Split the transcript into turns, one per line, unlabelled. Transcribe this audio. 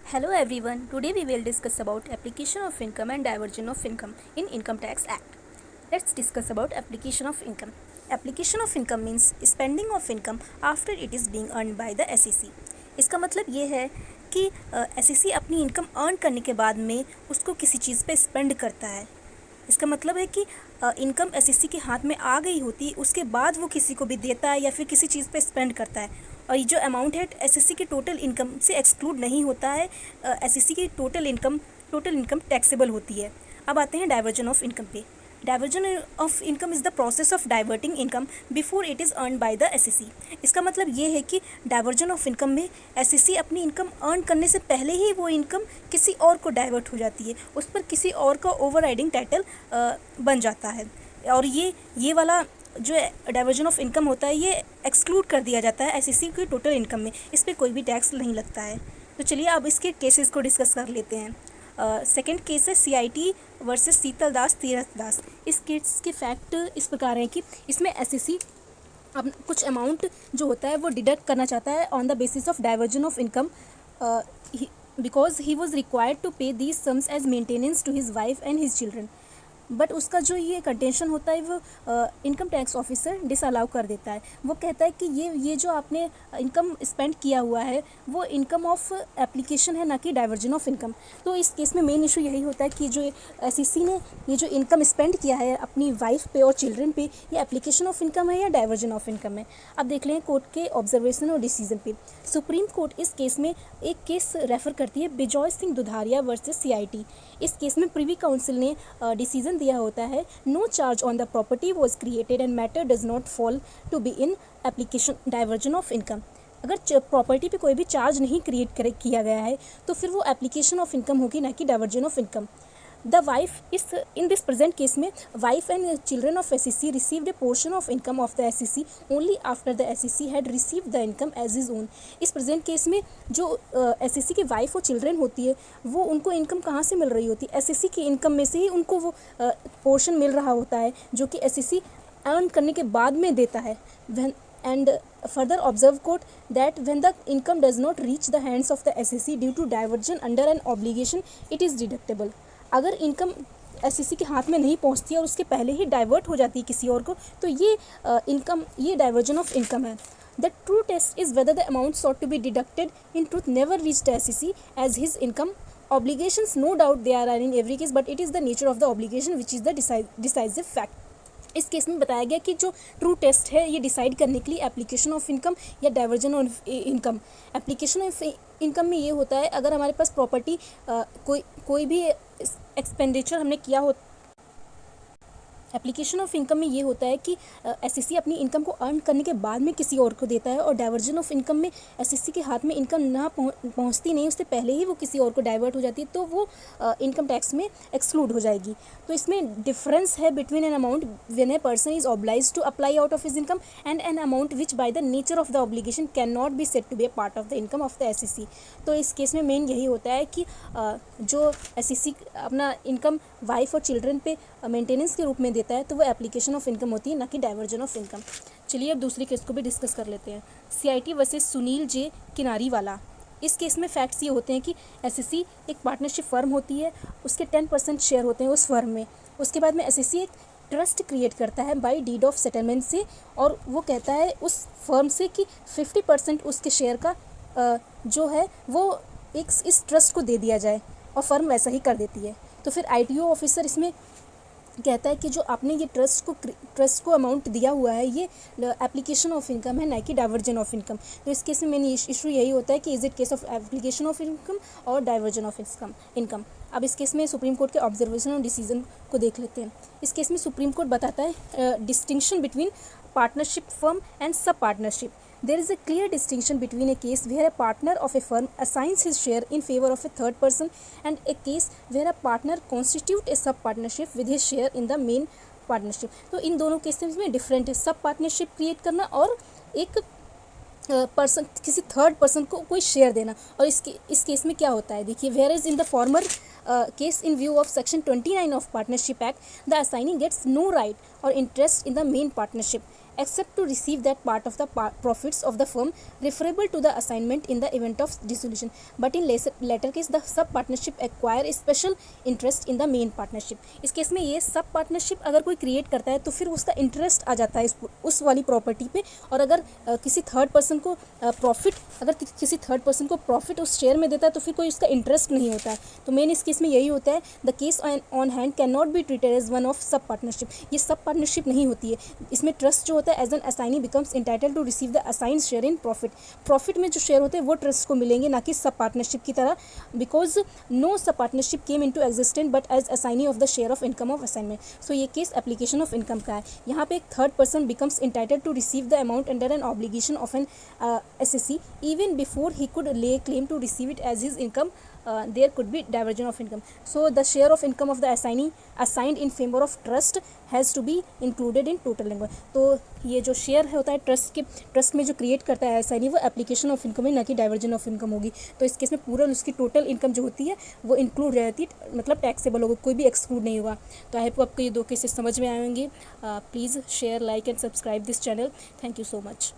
Hello everyone. Today we will discuss about application of income and diversion of income in Income Tax Act. Let's discuss about application of income. Application of income means spending of income after it is being earned by the SEC. इसका मतलब ये है कि SEC अपनी income earn करने के बाद में उसको किसी चीज़ पे स्पेंड करता है। इसका मतलब है कि इनकम एसएससी के हाथ में आ गई होती, उसके बाद वो किसी को भी देता है या फिर किसी चीज़ पे स्पेंड करता है, और ये जो अमाउंट है एसएससी की टोटल इनकम से एक्सक्लूड नहीं होता है। एसएससी की टोटल इनकम टैक्सेबल होती है। अब आते हैं डाइवर्जन ऑफ इनकम पे। Diversion of income is the process of diverting income before it is earn by the assessee. इसका मतलब ये है कि डाइवर्जन ऑफ इनकम में एसएससी अपनी इनकम अर्न करने से पहले ही वो इनकम किसी और को डाइवर्ट हो जाती है, उस पर किसी और का ओवरराइडिंग टाइटल बन जाता है, और ये वाला जो डाइवर्जन ऑफ इनकम होता है ये एक्सक्लूड कर दिया जाता है एसएससी की टोटल इनकम में। इस पर कोई भी टैक्स नहीं लगता है। तो चलिए अब इसके केसेस को डिस्कस कर लेते हैं। सेकेंड केस है सीआईटी वर्सेस शीतल दास तीरथ दास। इस केस के फैक्ट इस प्रकार हैं कि इसमें एसएससी अब कुछ अमाउंट जो होता है वो डिडक्ट करना चाहता है on the basis of diversion of income, because he was required to pay these sums as maintenance to his wife and his children. But उसका जो ये कंटेंशन होता है वो इनकम टैक्स ऑफिसर डिसअलाउ कर देता है। वो कहता है कि ये जो आपने इनकम स्पेंड किया हुआ है वो इनकम ऑफ एप्लीकेशन है, ना कि डाइवर्जन ऑफ इनकम। तो इस केस में मेन इशू यही होता है कि जो एसईसी ने ये जो इनकम स्पेंड किया है अपनी वाइफ पे और चिल्ड्रन पे, ये एप्लीकेशन ऑफ इनकम है या डाइवर्जन ऑफ इनकम है। अब देख लें कोर्ट के ऑब्जर्वेशन और डिसीजन पे। सुप्रीम कोर्ट इस केस में एक केस रेफर करती है, बिजॉय सिंह दुधारिया वर्सेस सीआईटी। इस केस में प्रिवी काउंसिल ने डिसीजन दिया होता है, no charge on the property was created and matter does not fall to be in application diversion of income. अगर प्रॉपर्टी पे कोई भी चार्ज नहीं किया गया है तो फिर वो एप्लीकेशन ऑफ इनकम होगी, ना कि diversion of income. The wife is in this present case में wife and children of SEC received a portion of income of the SEC only after the SEC had received the income as his own. इस present case में जो SEC की wife और children होती है वो उनको इनकम कहाँ से मिल रही होती है? एसईसी की इनकम में से ही उनको वो पोर्शन मिल रहा होता है जो कि एसईसी अर्न करने के बाद में देता है। And further observe court that when the income does not reach the hands of the SEC due to diversion under an obligation, it is deductible. अगर इनकम एसएससी के हाथ में नहीं पहुंचती है और उसके पहले ही डाइवर्ट हो जाती है किसी और को, तो ये डाइवर्जन ऑफ इनकम है। The true test is whether the amount sought to be deducted in truth never reached the SEC as his income obligations. No doubt they are in every case, but it is the nature of the obligation which is the decisive fact. इस case में बताया गया कि जो true test है ये decide करने के लिए एप्लीकेशन ऑफ इनकम या diversion of income. Application of income में ये होता है अगर हमारे पास प्रॉपर्टी कोई भी एक्सपेंडिचर हमने किया हो। एप्लीकेशन ऑफ इनकम में ये होता है कि एसएससी अपनी इनकम को अर्न करने के बाद में किसी और को देता है, और डाइवर्जन ऑफ इनकम में एसएससी के हाथ में इनकम ना पहुंचती नहीं, उससे पहले ही वो किसी और को डाइवर्ट हो जाती है, तो वो इनकम टैक्स में एक्सक्लूड हो जाएगी। तो इसमें डिफरेंस है between an amount when a person is obliged to apply out of his income and an amount which by the nature of the obligation can not be said to be a part of the income of the SSC. तो इस case में main यही होता है कि जो SSC अपना income wife और चिल्ड्रन पे मेंटेनेंस के रूप में देता है तो वो एप्लीकेशन ऑफ इनकम होती है, ना कि डाइवर्जन ऑफ इनकम। चलिए अब दूसरी केस को भी डिस्कस कर लेते हैं। सीआईटी वर्सेस सुनील जे किनारी वाला। इस केस में फैक्ट्स ये होते हैं कि एसएससी एक पार्टनरशिप फर्म होती है, उसके 10% शेयर होते हैं उस फर्म में। उसके बाद में एसएससी एक ट्रस्ट क्रिएट करता है बाय डीड ऑफ सेटलमेंट से, और वो कहता है उस फर्म से कि 50% उसके शेयर का जो है वो इस ट्रस्ट को दे दिया जाए, और फर्म वैसा ही कर देती है। तो फिर आईटीओ ऑफिसर इसमें कहता है कि जो आपने ये ट्रस्ट को अमाउंट दिया हुआ है ये एप्लीकेशन ऑफ इनकम है, ना कि डाइवर्जन ऑफ इनकम। तो इस केस में मेन इशू यही होता है कि is it case of application of income और डाइवर्जन ऑफ इनकम। अब इस केस में सुप्रीम कोर्ट के ऑब्जर्वेशन और डिसीजन को देख लेते हैं। इस केस में सुप्रीम कोर्ट बताता है distinction between partnership firm and सब partnership. There is a clear distinction between a case where a partner of a firm assigns his share in favor of a third person and a case where a partner constitutes a sub-partnership with his share in the main partnership. तो इन दोनों cases में different है, सब partnership create करना और एक person किसी third person को कोई शेयर देना। और इस केस में क्या होता है देखिए, where is in the former case in view of section 29 of partnership act, the assignee gets no right or interest in the main partnership except to receive that part of the profits of the firm referable to the assignment in the event of dissolution. But in latter case the sub partnership acquire a special interest in the main partnership. इस case में ये sub partnership अगर कोई create करता है तो फिर उसका इंटरेस्ट आ जाता है उस वाली प्रॉपर्टी पे, और अगर किसी थर्ड पर्सन को प्रॉफिट उस शेयर में देता है तो फिर कोई उसका इंटरेस्ट नहीं होता है. तो मेन इस केस में यही होता है, the case on hand can not be treated as one of sub partnership. ये सब पार्टनरशिप नहीं होती है. इसमें ट्रस्ट जो होता है as an assignee becomes entitled to receive the assign share in profit में जो शेयर होते हैं वो ट्रस्ट को मिलेंगे, ना कि सब पार्टनरशिप की तरह, बिकॉज नो सब partnership came in to existent but as assignee of the share of income of assignment. So ये केस एप्लीकेशन ऑफ इनकम का है. यहाँ पे एक third person becomes entitled to receive the amount under an obligation of an SSC even before he could lay claim to receive it as his income. There could be diversion of income. So the share of income of the assignee assigned in favor of trust has to be included in total income. तो ये जो share होता है trust में जो create करता है assignee, वो एप्लीकेशन ऑफ इनकम है, ना कि डाइवर्जन ऑफ इनकम होगी. तो इस केस में पूरा उसकी टोटल इनकम जो होती है वो इंक्लूड रहती है, मतलब टैक्सेबल होगा, कोई भी एक्सक्लूड नहीं होगा. तो आई होप आपको ये दो केसेस समझ में आएंगे. Please share, like and subscribe this channel. Thank you so much.